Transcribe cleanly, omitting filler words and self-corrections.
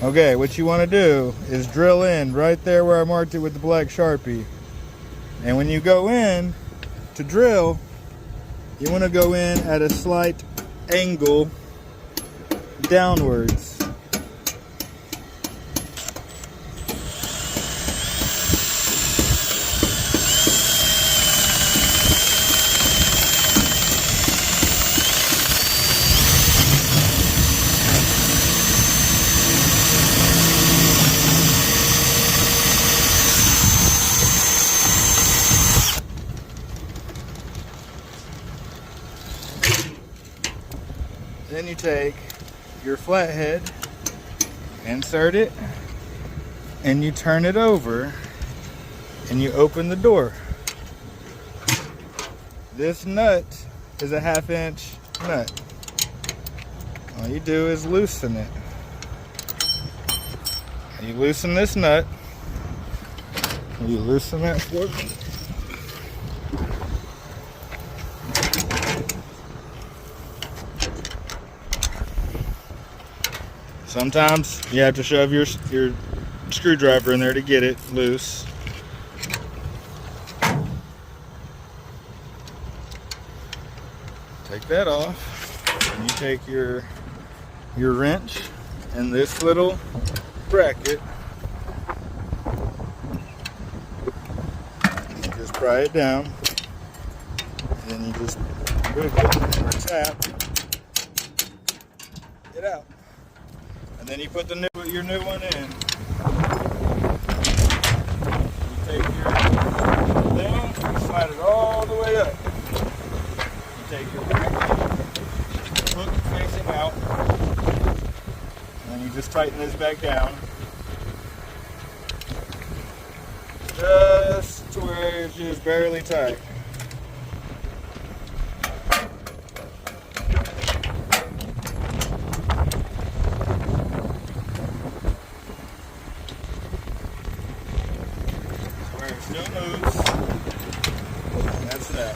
Okay, what you want to do is drill in right there where I marked it with the black Sharpie. And when you go in to drill, you want to go in at a slight angle downwards. Then you take your flathead, insert it, and you turn it over, and you open the door. This nut is a 1/2 inch nut. All you do is loosen it. You loosen this nut. You loosen that for me. Sometimes you have to shove your screwdriver in there to get it loose. Take that off, and you take your wrench and this little bracket. You just pry it down, and then you just move it or tap it out. And then you put your new one in. You take your thing, you slide it all the way up. You take your hook facing out, and then you just tighten this back down. Just to where it's just barely tight. Still moves. That's that.